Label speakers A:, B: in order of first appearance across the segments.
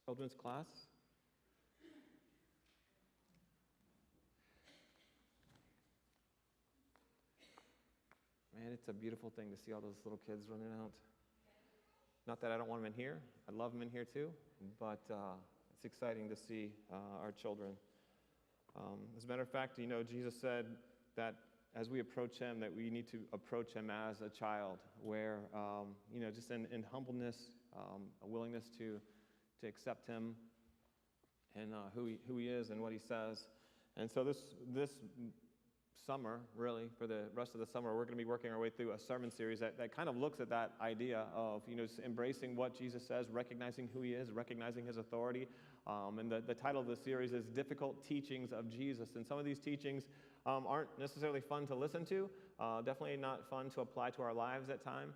A: Children's class. Man, it's a beautiful thing to see all those little kids running out. Not that I don't want them in here. I love them in here too, but it's exciting to see our children. As a matter of fact, Jesus said that as we approach him, that we need to approach him as a child, where, just in humbleness, a willingness to accept him and who he is and what he says. And so this summer, really, for the rest of the summer, we're going to be working our way through a sermon series that kind of looks at that idea of, just embracing what Jesus says, recognizing who he is, recognizing his authority. And the title of the series is Difficult Teachings of Jesus. And some of these teachings aren't necessarily fun to listen to, definitely not fun to apply to our lives at times.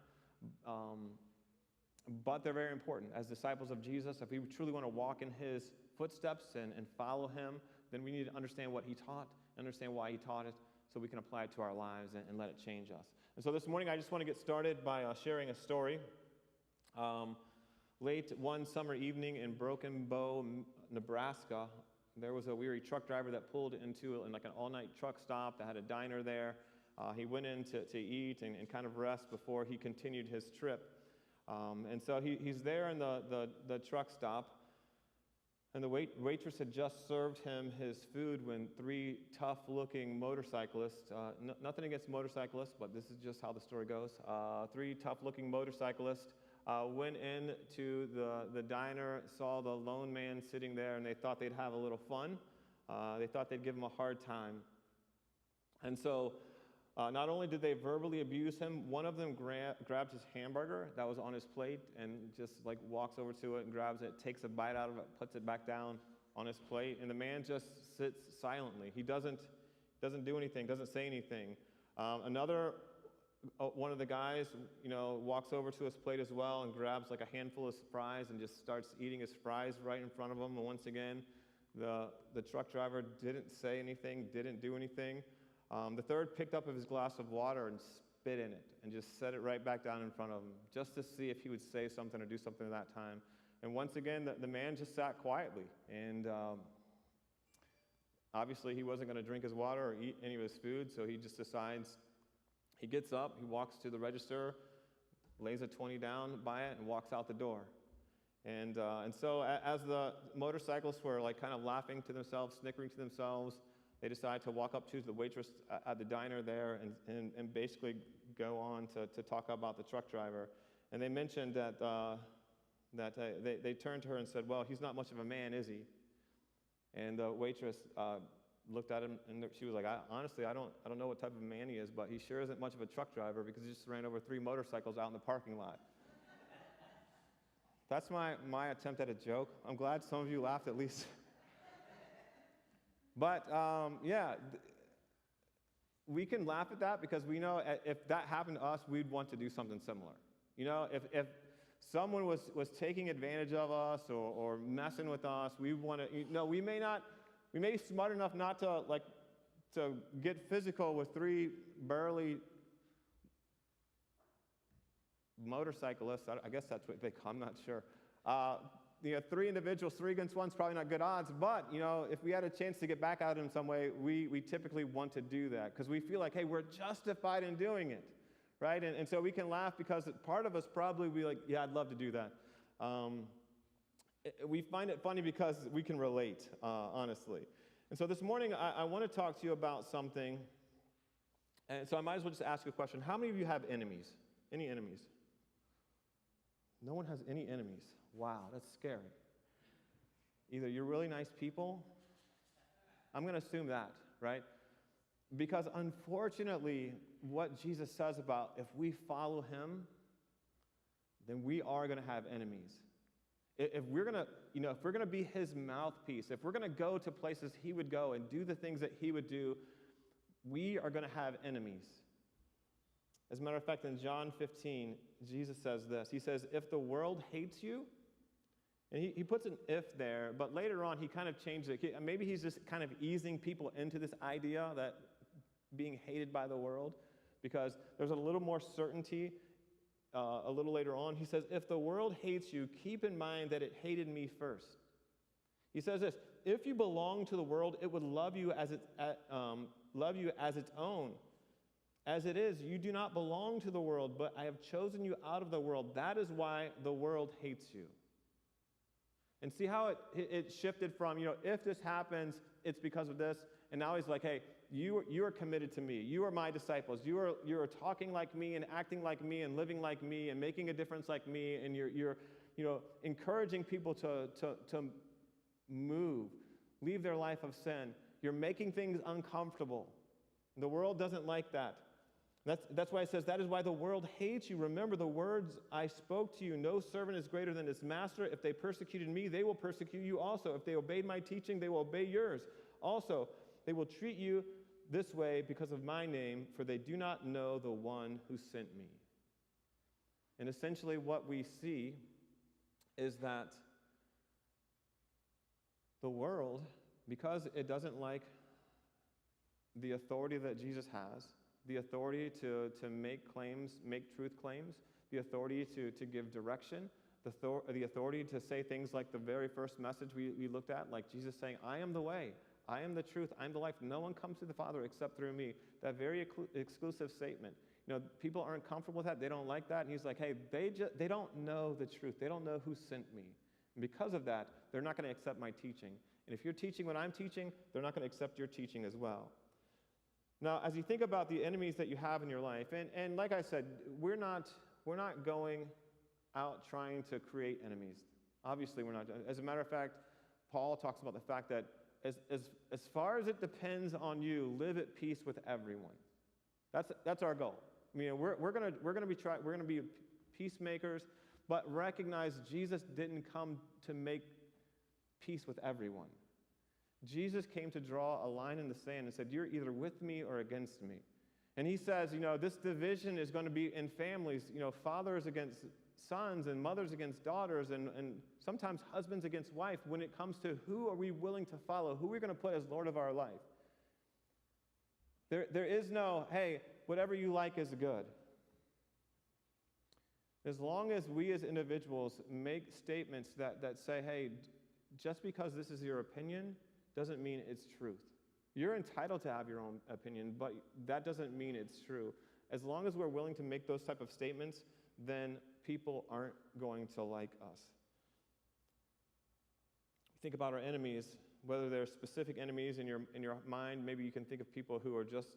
A: But they're very important. As disciples of Jesus, if we truly want to walk in his footsteps and follow him, then we need to understand what he taught, understand why he taught it, so we can apply it to our lives and let it change us. And so this morning, I just want to get started by sharing a story. Late one summer evening in Broken Bow, Nebraska, there was a weary truck driver that pulled into an all-night truck stop that had a diner there. He went in to eat and kind of rest before he continued his trip. And so he's there in the truck stop, and the waitress had just served him his food when three tough-looking motorcyclists, nothing against motorcyclists, but this is just how the story goes, three tough-looking motorcyclists went into the diner, saw the lone man sitting there, and they thought they'd have a little fun. They thought they'd give him a hard time. And so not only did they verbally abuse him, one of them grabbed his hamburger that was on his plate and just walks over to it and grabs it, takes a bite out of it, puts it back down on his plate, and the man just sits silently. He doesn't do anything, doesn't say anything. Another one of the guys, walks over to his plate as well and grabs a handful of fries and just starts eating his fries right in front of him. And once again, the truck driver didn't say anything, didn't do anything. The third picked up his glass of water and spit in it and just set it right back down in front of him, just to see if he would say something or do something at that time. And once again, the man just sat quietly. And obviously, he wasn't going to drink his water or eat any of his food, so he just decides, he gets up, he walks to the register, lays a 20 down by it, and walks out the door. And so as the motorcyclists were kind of laughing to themselves, snickering to themselves, they decided to walk up to the waitress at the diner there and basically go on to talk about the truck driver. And they mentioned that they turned to her and said, "Well, he's not much of a man, is he?" And the waitress looked at him, and she was like, "Honestly, I don't know what type of man he is, but he sure isn't much of a truck driver because he just ran over 3 motorcycles out in the parking lot." That's my attempt at a joke. I'm glad some of you laughed at least. But, we can laugh at that because we know if that happened to us, we'd want to do something similar. If someone was taking advantage of us or messing with us, we want to, we may be smart enough not to get physical with 3 burly motorcyclists. I guess that's what they call them, I'm not sure. 3 individuals, 3 against 1 is probably not good odds, but, if we had a chance to get back at him some way, we typically want to do that because we feel like, hey, we're justified in doing it, right? And so we can laugh because part of us probably be like, yeah, I'd love to do that. We find it funny because we can relate, honestly. And so this morning, I want to talk to you about something, and so I might as well just ask you a question. How many of you have enemies? Any enemies? No one has any enemies. Wow, that's scary. Either you're really nice people, I'm going to assume that, right? Because unfortunately, what Jesus says about if we follow him, then we are going to have enemies. If we're going to be his mouthpiece, if we're going to go to places he would go and do the things that he would do, we are going to have enemies. As a matter of fact, in John 15, Jesus says this. He says, if the world hates you, and he puts an if there, but later on he kind of changed it. Maybe he's just kind of easing people into this idea that being hated by the world, because there's a little more certainty a little later on, he says, if the world hates you, keep in mind that it hated me first. He says this, if you belong to the world, it would love you as its own. As it is, you do not belong to the world, but I have chosen you out of the world. That is why the world hates you. And see how it shifted from, if this happens, it's because of this. And now he's like, hey, you are committed to me. You are my disciples. You are talking like me and acting like me and living like me and making a difference like me. And you're encouraging people to move, leave their life of sin. You're making things uncomfortable. The world doesn't like that. That's why it says, that is why the world hates you. Remember the words I spoke to you. No servant is greater than his master. If they persecuted me, they will persecute you also. If they obeyed my teaching, they will obey yours. Also, they will treat you this way because of my name, for they do not know the one who sent me. And essentially what we see is that the world, because it doesn't like the authority that Jesus has, the authority to make claims, make truth claims, the authority to give direction, the authority to say things like the very first message we looked at, like Jesus saying, I am the way, I am the truth, I am the life. No one comes to the Father except through me. That very exclusive statement. People aren't comfortable with that. They don't like that. And he's like, hey, they don't know the truth. They don't know who sent me. And because of that, they're not going to accept my teaching. And if you're teaching what I'm teaching, they're not going to accept your teaching as well. Now, as you think about the enemies that you have in your life, and like I said, we're not going out trying to create enemies. Obviously, we're not. As a matter of fact, Paul talks about the fact that as far as it depends on you, live at peace with everyone. That's our goal. We're gonna be peacemakers, but recognize Jesus didn't come to make peace with everyone. Jesus came to draw a line in the sand and said, you're either with me or against me. And he says, this division is going to be in families, fathers against sons and mothers against daughters and sometimes husbands against wife when it comes to who are we willing to follow, who we're going to put as Lord of our life. There is no, hey, whatever you like is good. As long as we as individuals make statements that say, hey, just because this is your opinion doesn't mean it's truth. You're entitled to have your own opinion, but that doesn't mean it's true. As long as we're willing to make those type of statements, then people aren't going to like us. Think about our enemies, whether they're specific enemies in your mind. Maybe you can think of people who are just,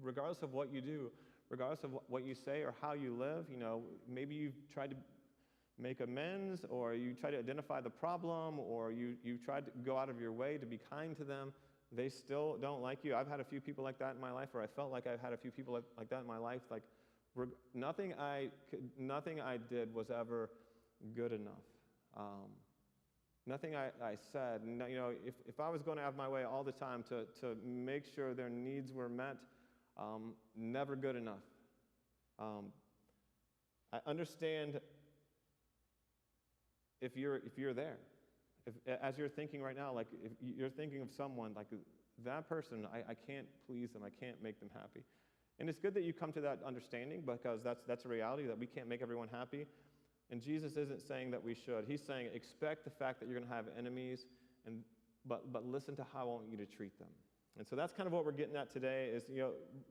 A: regardless of what you do, regardless of what you say or how you live, maybe you've tried to make amends, or you try to identify the problem, or you tried to go out of your way to be kind to them. They still don't like you. I've had a few people like that in my life, or I felt like I've had a few people like that in my life. Like nothing I did was ever good enough. Nothing I said. If I was going to have my way all the time to make sure their needs were met, never good enough. I understand if you're there, as you're thinking right now, like if you're thinking of someone like that person, I can't please them, I can't make them happy. And it's good that you come to that understanding, because that's a reality that we can't make everyone happy. And Jesus isn't saying that we should. He's saying expect the fact that you're going to have enemies, but listen to how I want you to treat them. And so that's kind of what we're getting at today is,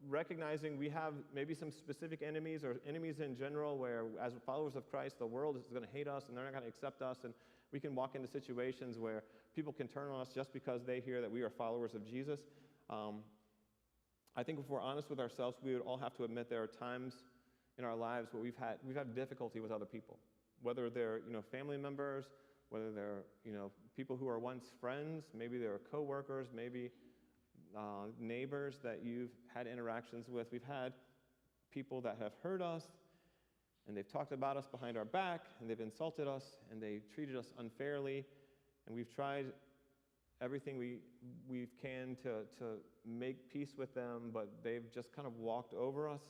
A: recognizing we have maybe some specific enemies or enemies in general where, as followers of Christ, the world is going to hate us and they're not going to accept us. And we can walk into situations where people can turn on us just because they hear that we are followers of Jesus. I think if we're honest with ourselves, we would all have to admit there are times in our lives where we've had difficulty with other people, whether they're family members, whether they're people who are once friends, maybe they're coworkers, maybe neighbors that you've had interactions with. We've had people that have hurt us, and they've talked about us behind our back, and they've insulted us, and they treated us unfairly, and we've tried everything we can to make peace with them, but they've just kind of walked over us.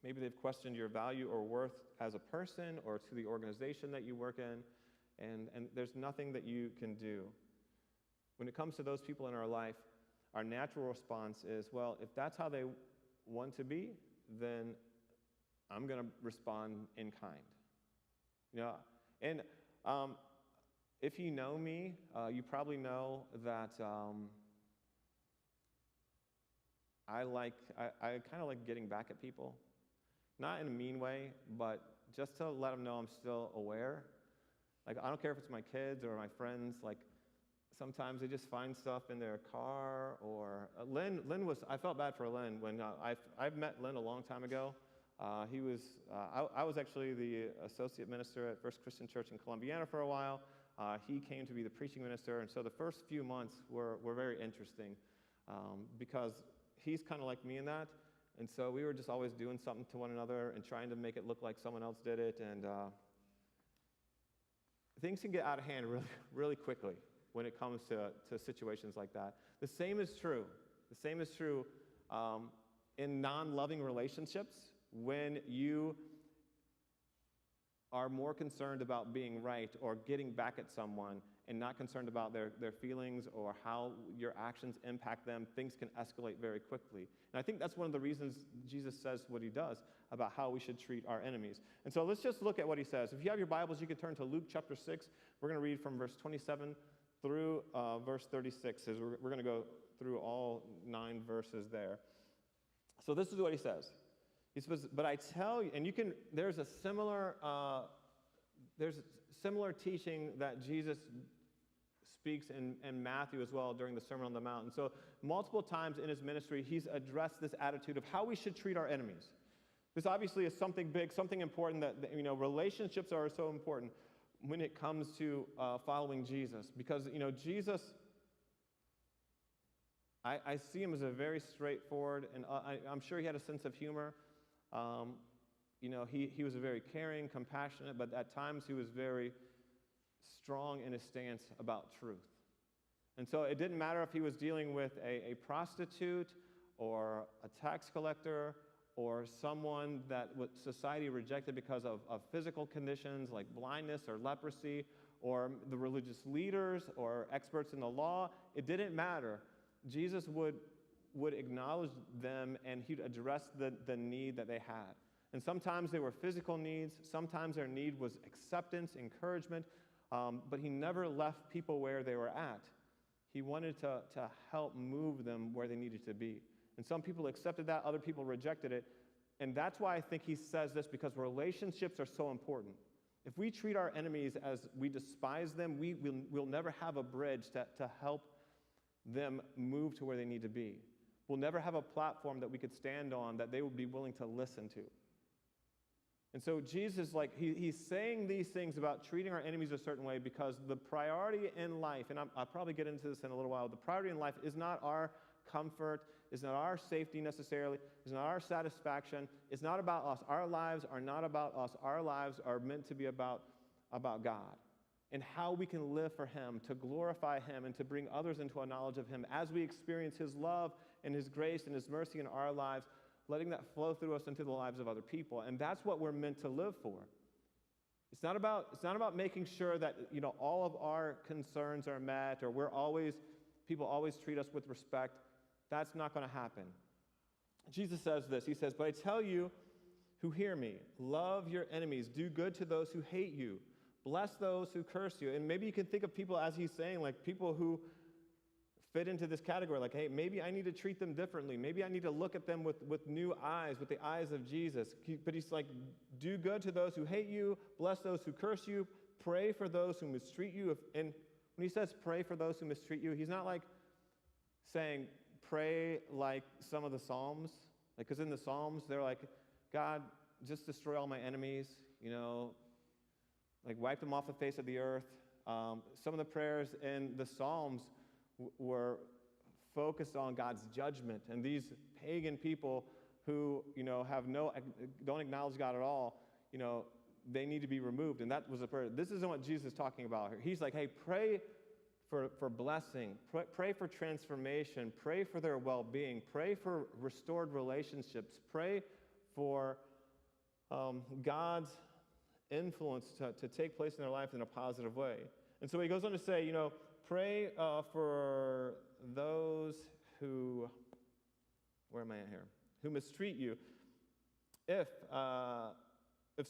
A: Maybe they've questioned your value or worth as a person or to the organization that you work in, and there's nothing that you can do. When it comes to those people in our life, our natural response is, well, if that's how they want to be, then I'm going to respond in kind. And if you know me, you probably know that I kind of like getting back at people. Not in a mean way, but just to let them know I'm still aware. Like, I don't care if it's my kids or my friends. Like, sometimes they just find stuff in their car. Or Lynn I felt bad for Lynn when I've met Lynn a long time ago. I was actually the associate minister at First Christian Church in Columbiana for a while. He came to be the preaching minister, and so the first few months were very interesting because he's kind of like me in that. And so we were just always doing something to one another and trying to make it look like someone else did it. And things can get out of hand really, really quickly when it comes to situations like that. The same is true. The same is true in non-loving relationships when you are more concerned about being right or getting back at someone and not concerned about their feelings or how your actions impact them. Things can escalate very quickly. And I think that's one of the reasons Jesus says what he does about how we should treat our enemies. And so let's just look at what he says. If you have your Bibles, you can turn to Luke chapter 6. We're going to read from verse 27 through verse 36. We're going to go through all 9 verses there. So this is what he says. He says, but I tell you, and there's a similar teaching that Jesus speaks in Matthew as well during the Sermon on the Mount. And so multiple times in his ministry, he's addressed this attitude of how we should treat our enemies. This obviously is something big, something important that, relationships are so important when it comes to following Jesus. Because, Jesus, I see him as a very straightforward, and I'm sure he had a sense of humor. He was a very caring, compassionate, but at times he was very strong in his stance about truth. And so it didn't matter if he was dealing with a prostitute or a tax collector or someone that society rejected because of physical conditions like blindness or leprosy, or the religious leaders or experts in the law. It didn't matter. Jesus would acknowledge them, and he'd address the need that they had. And sometimes they were physical needs. Sometimes their need was acceptance, encouragement, but he never left people where they were at. He wanted to help move them where they needed to be. And some people accepted that, other people rejected it. And that's why I think he says this, because relationships are so important. If we treat our enemies as we despise them, we'll never have a bridge to help them move to where they need to be. We'll never have a platform that we could stand on that they would be willing to listen to. And so Jesus, he's saying these things about treating our enemies a certain way because the priority in life, and I'll probably get into this in a little while, the priority in life is not our comfort, is not our safety necessarily, is not our satisfaction, it's not about us. Our lives are not about us. Our lives are meant to be about God and how we can live for him, to glorify him, and to bring others into a knowledge of him as we experience his love and his grace and his mercy in our lives, letting that flow through us into the lives of other people. And that's what we're meant to live for. It's not about making sure that all of our concerns are met, or people always treat us with respect. That's not going to happen. Jesus says this. He says, but I tell you who hear me, love your enemies, do good to those who hate you, bless those who curse you. And maybe you can think of people, as he's saying, like people who fit into this category, like, hey, maybe I need to treat them differently. Maybe I need to look at them with new eyes, with the eyes of Jesus. But he's like, do good to those who hate you, bless those who curse you, pray for those who mistreat you. And when he says pray for those who mistreat you, he's not like saying pray like some of the Psalms. Because in the Psalms, they're like, God, just destroy all my enemies, like wipe them off the face of the earth. Some of the prayers in the Psalms were focused on God's judgment, and these pagan people who don't acknowledge God at all, they need to be removed. And that was a prayer. This isn't what Jesus is talking about here. He's like, hey, pray for blessing, pray for transformation, pray for their well-being, pray for restored relationships, pray for God's influence to take place in their life in a positive way. And so he goes on to say, pray for those who, where am I at here? Who mistreat you. If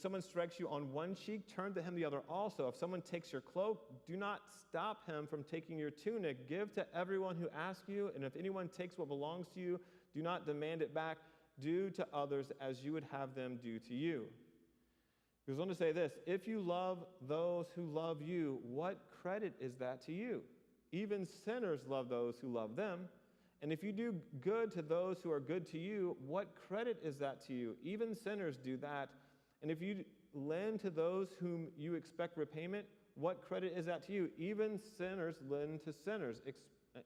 A: someone strikes you on one cheek, turn to him the other also. If someone takes your cloak, do not stop him from taking your tunic. Give to everyone who asks you, and if anyone takes what belongs to you, do not demand it back. Do to others as you would have them do to you. He goes on to say this, if you love those who love you, what credit is that to you? Even sinners love those who love them. And if you do good to those who are good to you, what credit is that to you? Even sinners do that. And if you lend to those whom you expect repayment, what credit is that to you? Even sinners lend to sinners,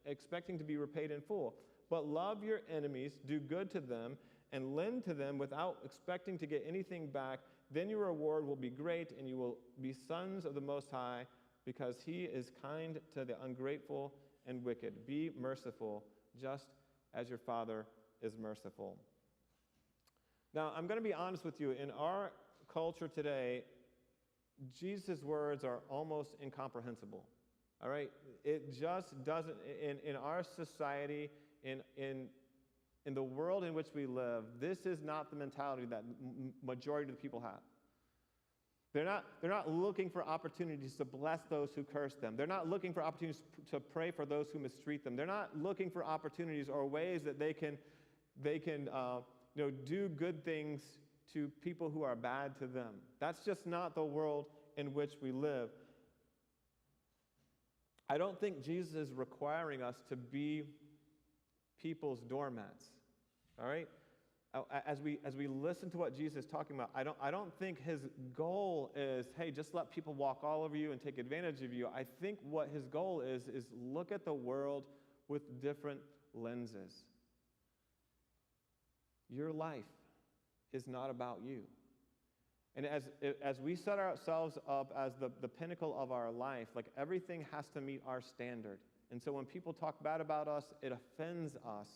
A: expecting to be repaid in full. But love your enemies, do good to them, and lend to them without expecting to get anything back. Then your reward will be great, and you will be sons of the Most High, because he is kind to the ungrateful and wicked. Be merciful, just as your Father is merciful. Now, I'm going to be honest with you. In our culture today, Jesus' words are almost incomprehensible. All right? It just doesn't, in our society, in the world in which we live, this is not the mentality that majority of the people have. They're not looking for opportunities to bless those who curse them. They're not looking for opportunities to pray for those who mistreat them. They're not looking for opportunities or ways that they can do good things to people who are bad to them. That's just not the world in which we live. I don't think Jesus is requiring us to be people's doormats. All right? As we listen to what Jesus is talking about, I don't think his goal is, hey, just let people walk all over you and take advantage of you. I think what his goal is look at the world with different lenses. Your life is not about you. And as we set ourselves up as the pinnacle of our life, like everything has to meet our standard. And so when people talk bad about us, it offends us.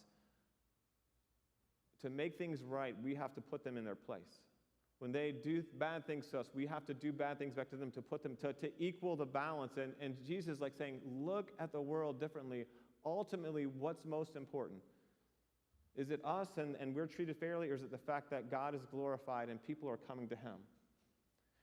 A: To make things right, we have to put them in their place. When they do bad things to us, we have to do bad things back to them to put them to equal the balance. And Jesus is like saying, look at the world differently. Ultimately, what's most important? Is it us and we're treated fairly, or is it the fact that God is glorified and people are coming to him?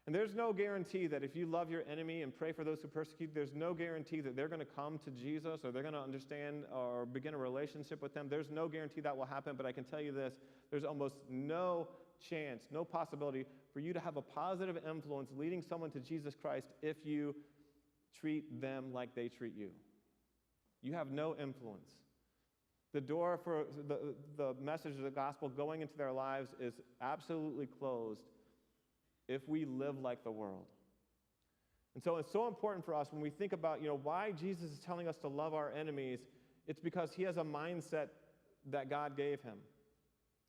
A: And there's no guarantee that if you love your enemy and pray for those who persecute, there's no guarantee that they're going to come to Jesus or they're going to understand or begin a relationship with them. There's no guarantee that will happen, but I can tell you this, there's almost no chance, no possibility for you to have a positive influence leading someone to Jesus Christ if you treat them like they treat you. You have no influence. The door for the message of the gospel going into their lives is absolutely closed if we live like the world. And so it's so important for us when we think about, why Jesus is telling us to love our enemies. It's because he has a mindset that God gave him.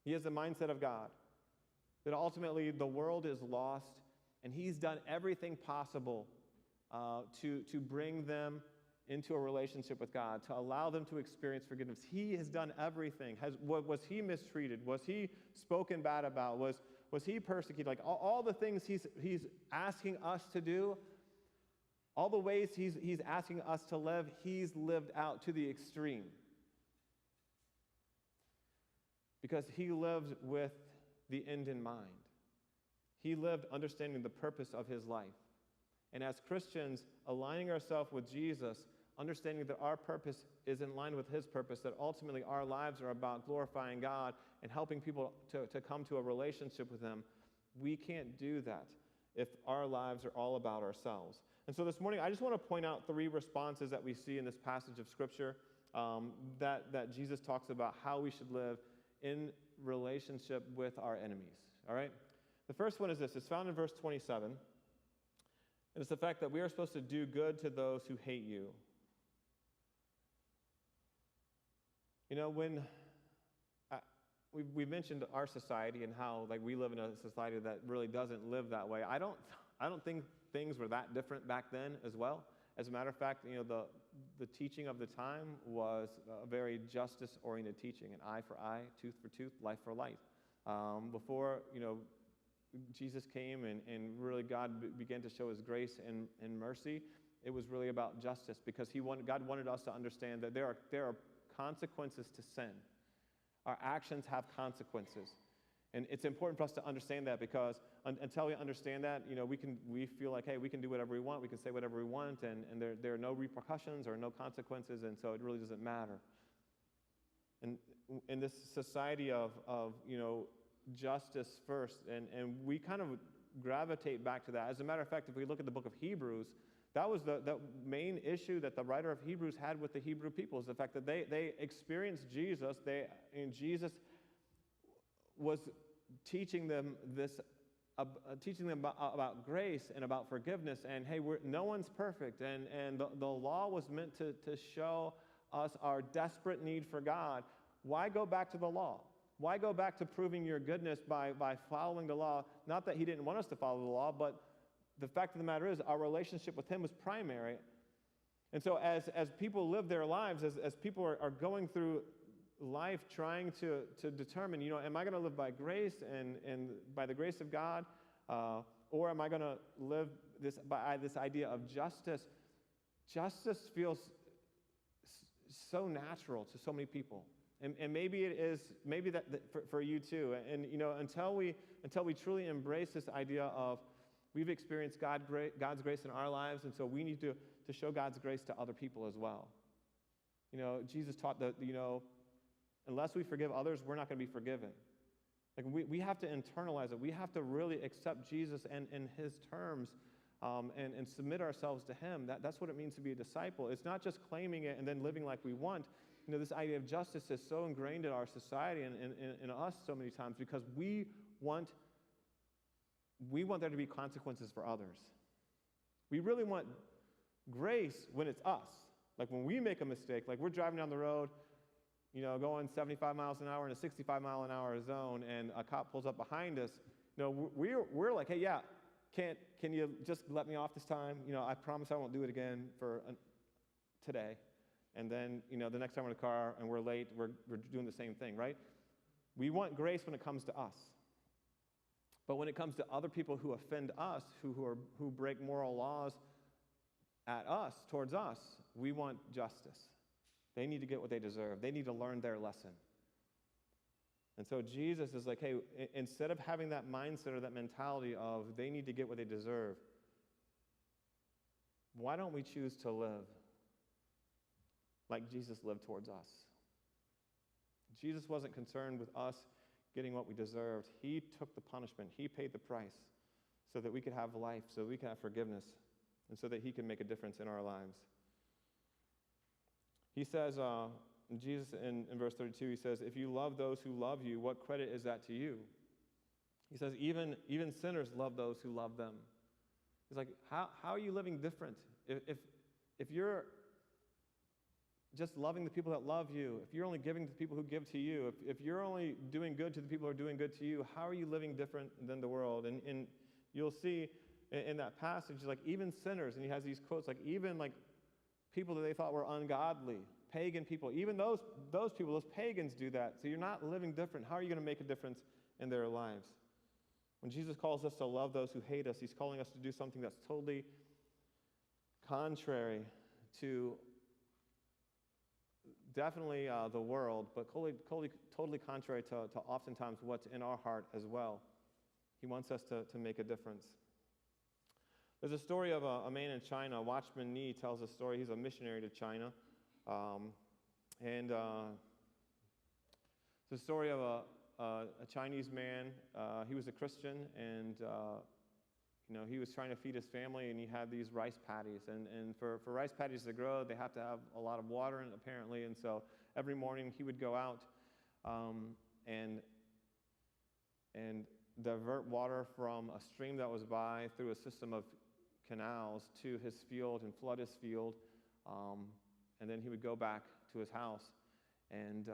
A: He has the mindset of God. That ultimately the world is lost, and he's done everything possible to bring them into a relationship with God, to allow them to experience forgiveness. He has done everything. Was he mistreated? Was he spoken bad about? Was he persecuted? Like all the things he's asking us to do, all the ways he's asking us to live, he's lived out to the extreme. Because he lived with the end in mind. He lived understanding the purpose of his life. And as Christians, aligning ourselves with Jesus, understanding that our purpose is in line with his purpose, that ultimately our lives are about glorifying God and helping people to come to a relationship with him, we can't do that if our lives are all about ourselves. And so this morning, I just want to point out 3 responses that we see in this passage of Scripture that Jesus talks about how we should live in relationship with our enemies, all right? The first one is this. It's found in verse 27. And it's the fact that we are supposed to do good to those who hate you. When we mentioned our society and how we live in a society that really doesn't live that way. I don't think things were that different back then as well. As a matter of fact, the teaching of the time was a very justice-oriented teaching, an eye for eye, tooth for tooth, life for life. Before Jesus came and really God began to show his grace and mercy, it was really about justice, because God wanted us to understand that there are consequences to sin. Our actions have consequences. And it's important for us to understand that, because until we understand that, we feel like, hey, we can do whatever we want, we can say whatever we want, and there are no repercussions or no consequences, and so it really doesn't matter. And in this society of justice first, and we kind of gravitate back to that. As a matter of fact, if we look at the book of Hebrews, that was the main issue that the writer of Hebrews had with the Hebrew people, is the fact that they experienced Jesus. Jesus was teaching them about grace and about forgiveness, and hey, no one's perfect, and the law was meant to show us our desperate need for God. Why go back to the law? Why go back to proving your goodness by following the law? Not that he didn't want us to follow the law, but the fact of the matter is our relationship with him was primary. And so as people live their lives, as people are going through life trying to determine, am I going to live by grace and by the grace of God, or am I going to live by this idea of justice? Justice feels so natural to so many people. And maybe it is, maybe that for you too. And until we truly embrace this idea of we've experienced God's grace in our lives, and so we need to show God's grace to other people as well. Jesus taught that, unless we forgive others, we're not going to be forgiven. Like we have to internalize it. We have to really accept Jesus and his terms, and submit ourselves to him. That's what it means to be a disciple. It's not just claiming it and then living like we want. This idea of justice is so ingrained in our society and in us so many times, because we want there to be consequences for others. We really want grace when it's us. Like when we make a mistake, like we're driving down the road, going 75 miles an hour in a 65 mile an hour zone, and a cop pulls up behind us. We're like, hey, yeah, can you just let me off this time? I promise I won't do it again for today. And then, the next time we're in the car and we're late, we're doing the same thing, right? We want grace when it comes to us. But when it comes to other people who offend us, who break moral laws at us, towards us, we want justice. They need to get what they deserve. They need to learn their lesson. And so Jesus is like, hey, instead of having that mindset or that mentality of they need to get what they deserve, why don't we choose to live like Jesus lived towards us? Jesus wasn't concerned with us getting what we deserved. He took the punishment. He paid the price so that we could have life, so we could have forgiveness, and so that he can make a difference in our lives. He says, Jesus in verse 32, he says, if you love those who love you, what credit is that to you? He says, even sinners love those who love them. He's like, how are you living different? If you're just loving the people that love you, if you're only giving to the people who give to you, if you're only doing good to the people who are doing good to you, how are you living different than the world? And you'll see in that passage, like even sinners, and he has these quotes, like even like people that they thought were ungodly, pagan people, even those people, those pagans do that. So you're not living different. How are you going to make a difference in their lives? When Jesus calls us to love those who hate us, he's calling us to do something that's totally contrary to definitely the world, but totally contrary to oftentimes what's in our heart as well. He wants us to make a difference. There's a story of a man in China. Watchman Nee tells a story. He's a missionary to China. It's the story of a Chinese man. He was a Christian, and he was trying to feed his family, and he had these rice paddies. And for rice paddies to grow, they have to have a lot of water in it, apparently. And so every morning he would go out and divert water from a stream that was by through a system of canals to his field and flood his field. And then he would go back to his house. And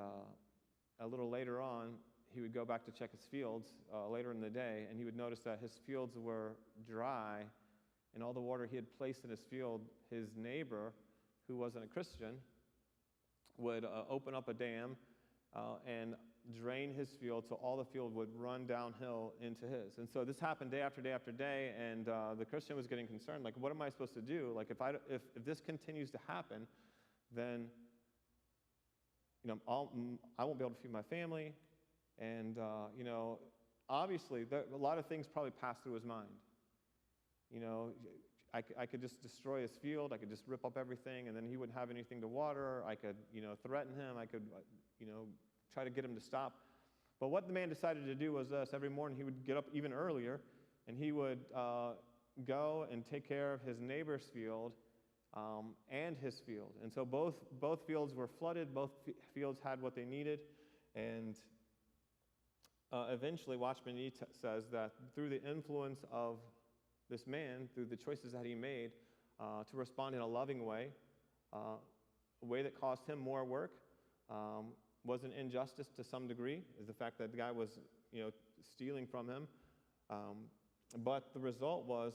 A: a little later on, he would go back to check his fields later in the day, and he would notice that his fields were dry, and all the water he had placed in his field, his neighbor, who wasn't a Christian, would open up a dam and drain his field, so all the field would run downhill into his. And so this happened day after day after day, and the Christian was getting concerned, like, what am I supposed to do? Like, if this continues to happen, then I won't be able to feed my family, and obviously, a lot of things probably passed through his mind. You know, I could just destroy his field. I could just rip up everything, and then he wouldn't have anything to water. I could, threaten him. I could, try to get him to stop. But what the man decided to do was this. Every morning he would get up even earlier, and he would go and take care of his neighbor's field and his field. And so both fields were flooded. Both fields had what they needed. And eventually, Watchman Nee says that through the influence of this man, through the choices that he made, to respond in a loving way, a way that caused him more work, was an injustice to some degree, is the fact that the guy was, stealing from him. But the result was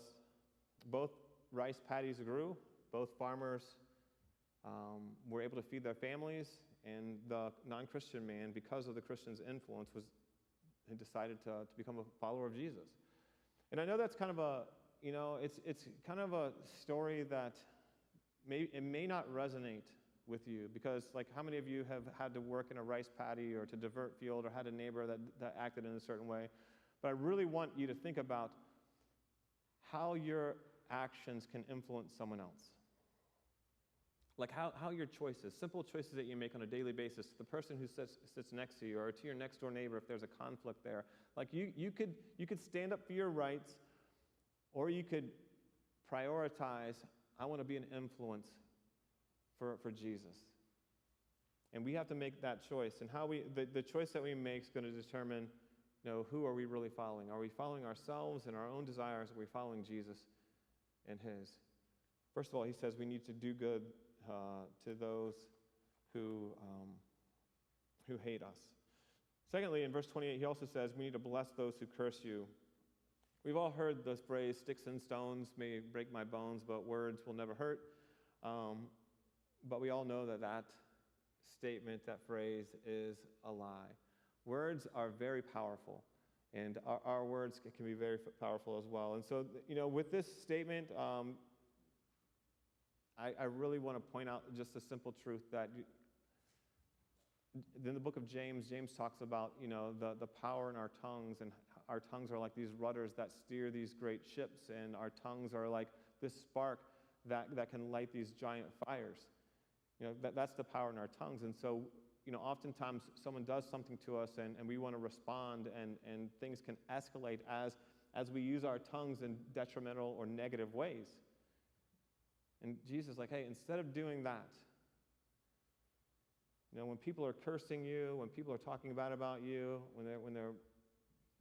A: both rice paddies grew, both farmers were able to feed their families, and the non-Christian man, because of the Christian's influence, had decided to become a follower of Jesus. And I know that's kind of a, it's kind of a story that may not resonate with you, because like how many of you have had to work in a rice paddy or to divert field or had a neighbor that acted in a certain way? But I really want you to think about how your actions can influence someone else. Like how your choices, simple choices that you make on a daily basis, the person who sits next to you, or to your next door neighbor if there's a conflict there. Like you could stand up for your rights, or you could prioritize, I want to be an influence for Jesus. And we have to make that choice. And the choice that we make is going to determine, who are we really following? Are we following ourselves and our own desires? Or are we following Jesus and his? First of all, he says we need to do good to those who hate us. Secondly, in verse 28, he also says we need to bless those who curse you. We've all heard the phrase, sticks and stones may break my bones, but words will never hurt. But we all know that statement, that phrase, is a lie. Words are very powerful, and our words can be very powerful as well. And so, with this statement, I really want to point out just a simple truth that in the book of James talks about, the power in our tongues, and our tongues are like these rudders that steer these great ships, and our tongues are like this spark that can light these giant fires. That's the power in our tongues. And so, oftentimes someone does something to us and we want to respond, and things can escalate as we use our tongues in detrimental or negative ways. And Jesus is like, hey, instead of doing that, when people are cursing you, when people are talking bad about you, when they're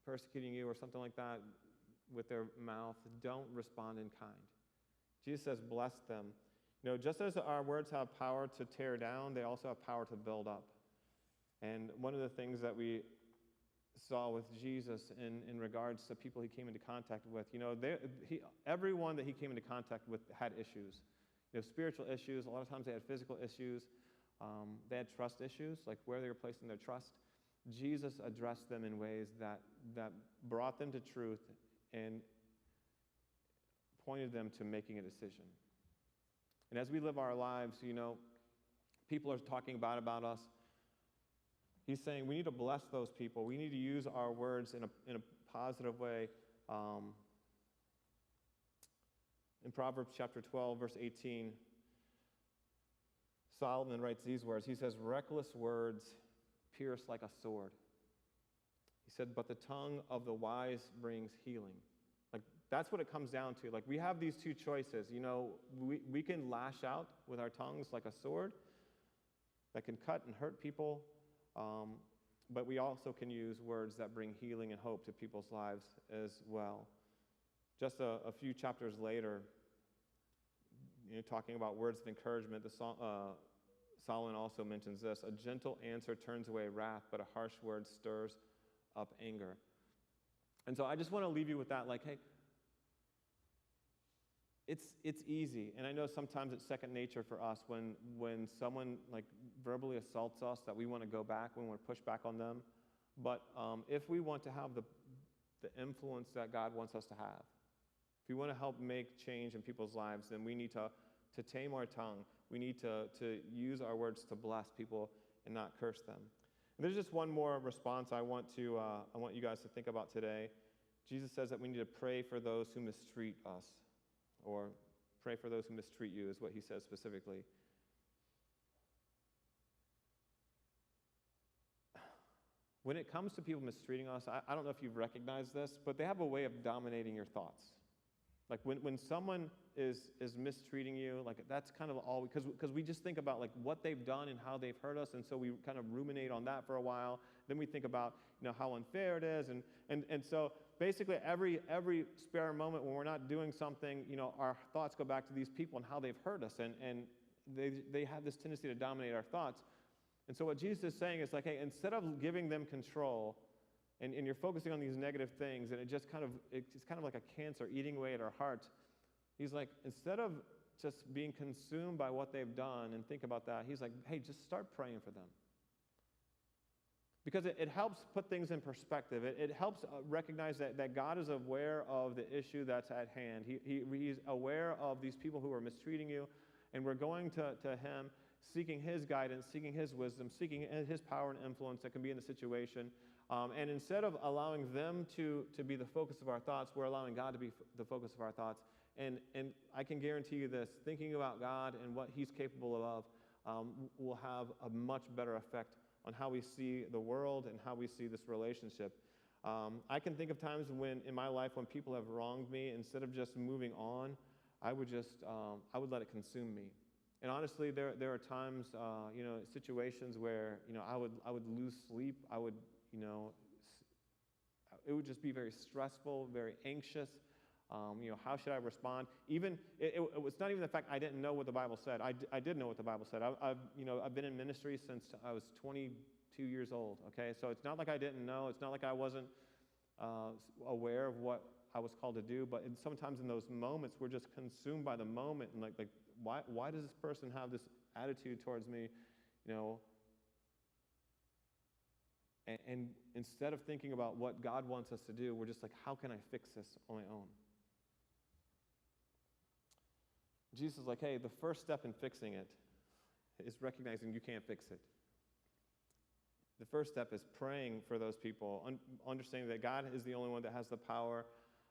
A: persecuting you or something like that with their mouth, don't respond in kind. Jesus says, bless them. Just as our words have power to tear down, they also have power to build up. And one of the things that we saw with Jesus in regards to people he came into contact with, everyone that he came into contact with had issues. Spiritual issues. A lot of times they had physical issues. They had trust issues, like where they were placing their trust. Jesus addressed them in ways that brought them to truth and pointed them to making a decision. And as we live our lives, people are talking bad about us. He's saying we need to bless those people. We need to use our words in a positive way. In Proverbs chapter 12, verse 18, Solomon writes these words. He says, reckless words pierce like a sword. He said, but the tongue of the wise brings healing. Like, that's what it comes down to. Like, we have these two choices. We can lash out with our tongues like a sword that can cut and hurt people. But we also can use words that bring healing and hope to people's lives as well. Just a few chapters later, talking about words of encouragement, Solomon also mentions this: a gentle answer turns away wrath, but a harsh word stirs up anger. And so I just want to leave you with that, like, hey, it's easy, and I know sometimes it's second nature for us when someone like verbally assaults us that we want to go back, we want to push back on them. But if we want to have the influence that God wants us to have, if we want to help make change in people's lives, then we need to tame our tongue. We need to use our words to bless people and not curse them. And there's just one more response I want you guys to think about today. Jesus says that we need to pray for those who mistreat us, or pray for those who mistreat you is what he says specifically. When it comes to people mistreating us, I don't know if you've recognized this, but they have a way of dominating your thoughts. Like when someone is mistreating you, like that's kind of all, because we just think about like what they've done and how they've hurt us, and so we kind of ruminate on that for a while. Then we think about how unfair it is, and so basically every spare moment when we're not doing something, our thoughts go back to these people and how they've hurt us, and they have this tendency to dominate our thoughts. And so what Jesus is saying is like, hey, instead of giving them control, and you're focusing on these negative things, and it's kind of like a cancer eating away at our hearts, he's like, instead of just being consumed by what they've done and think about that, he's like, hey, just start praying for them. Because it helps put things in perspective. It helps recognize that God is aware of the issue that's at hand. He's aware of these people who are mistreating you, and we're going to him, seeking his guidance, seeking his wisdom, seeking his power and influence that can be in the situation. And instead of allowing them to be the focus of our thoughts, we're allowing God to be the focus of our thoughts. And I can guarantee you this, thinking about God and what he's capable of will have a much better effect on how we see the world and how we see this relationship. I can think of times in my life when people have wronged me, instead of just moving on, I would let it consume me. And honestly, there are times, situations where, I would lose sleep. It would just be very stressful, very anxious. How should I respond? Even it was not even the fact I didn't know what the Bible said. I did know what the Bible said. I've been in ministry since I was 22 years old. Okay, so it's not like I didn't know. It's not like I wasn't aware of what I was called to do. But sometimes in those moments, we're just consumed by the moment, and like why does this person have this attitude towards me? And instead of thinking about what God wants us to do, we're just like, how can I fix this on my own? Jesus is like, hey, the first step in fixing it is recognizing you can't fix it. The first step is praying for those people, understanding that God is the only one that has the power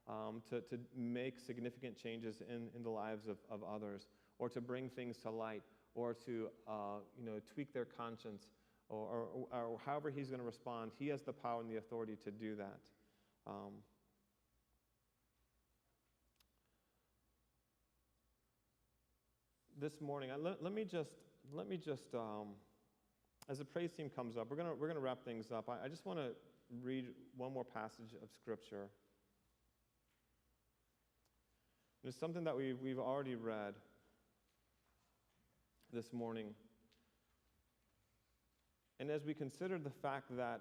A: to make significant changes in the lives of others, or to bring things to light, or to tweak their conscience, or however he's going to respond. He has the power and the authority to do that. This morning, let me just as the praise team comes up, we're gonna wrap things up. I just want to read one more passage of Scripture. It's something that we've already read this morning. And as we consider the fact that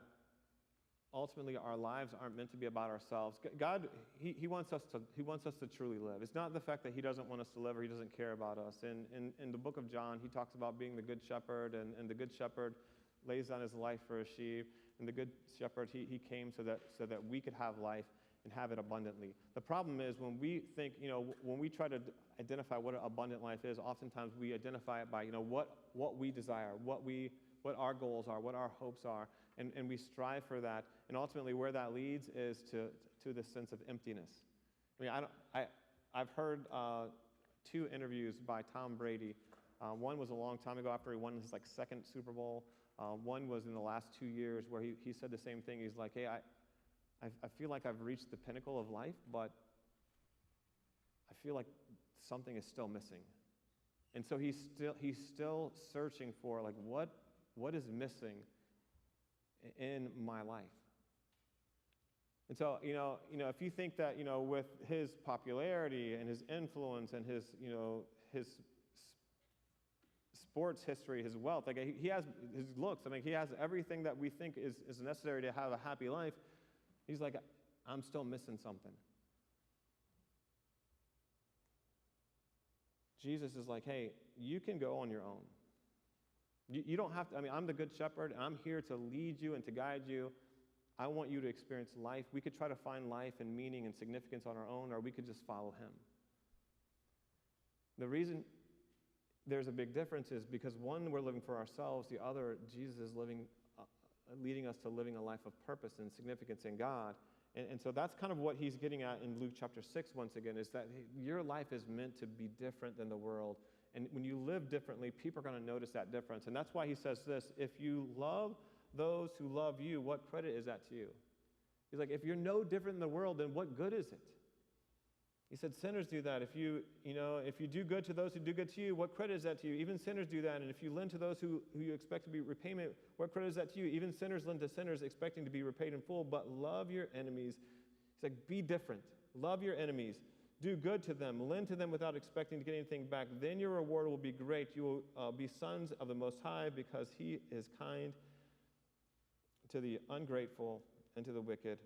A: ultimately our lives aren't meant to be about ourselves, God, he wants us to truly live. It's not the fact that he doesn't want us to live or he doesn't care about us. In the book of John, he talks about being the good shepherd, and the good shepherd lays down his life for his sheep. And the good shepherd, he came so that we could have life and have it abundantly. The problem is when we think, when we try to identify what an abundant life is, oftentimes we identify it by, what we desire, what our goals are, what our hopes are, and we strive for that. And ultimately where that leads is to this sense of emptiness. I've heard 2 interviews by Tom Brady. One was a long time ago after he won his second Super Bowl. One was in the last 2 years where he said the same thing. He's like, hey, I feel like I've reached the pinnacle of life, but I feel like something is still missing. And so he's still searching for what is missing in my life. And so, if you think that, with his popularity and his influence and his sports history, his wealth, he has his looks, he has everything that we think is necessary to have a happy life. He's like, I'm still missing something. Jesus is like, hey, you can go on your own. You don't have to, I'm the good shepherd, and I'm here to lead you and to guide you. I want you to experience life. We could try to find life and meaning and significance on our own, or we could just follow him. The reason there's a big difference is because one, we're living for ourselves. The other, Jesus is living leading us to living a life of purpose and significance in God. And so that's kind of what he's getting at in Luke chapter 6 once again, is that your life is meant to be different than the world. And when you live differently, people are going to notice that difference. And that's why he says this: if you love those who love you, what credit is that to you? He's like, if you're no different than the world, then what good is it? He said, sinners do that. If you do good to those who do good to you, what credit is that to you? Even sinners do that. And if you lend to those who you expect to be repayment, what credit is that to you? Even sinners lend to sinners expecting to be repaid in full, but love your enemies. He's like, be different. Love your enemies. Do good to them. Lend to them without expecting to get anything back. Then your reward will be great. You will be sons of the Most High, because he is kind to the ungrateful and to the wicked.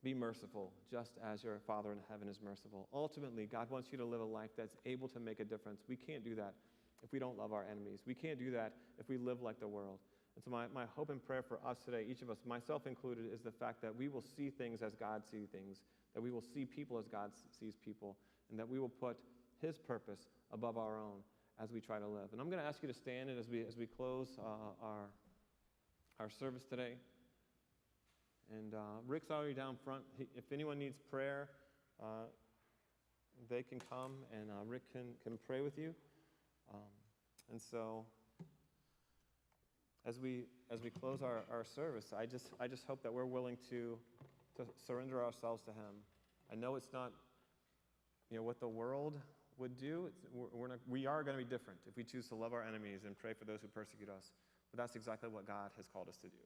A: Be merciful, just as your Father in heaven is merciful. Ultimately, God wants you to live a life that's able to make a difference. We can't do that if we don't love our enemies. We can't do that if we live like the world. And so my hope and prayer for us today, each of us, myself included, is the fact that we will see things as God sees things, that we will see people as God sees people, and that we will put his purpose above our own as we try to live. And I'm going to ask you to stand as we close our service today. And Rick's already down front. If anyone needs prayer, they can come, and Rick can pray with you. And so, as we close our service, I just hope that we're willing to surrender ourselves to him. I know it's not, what the world would do. We are going to be different if we choose to love our enemies and pray for those who persecute us. But that's exactly what God has called us to do.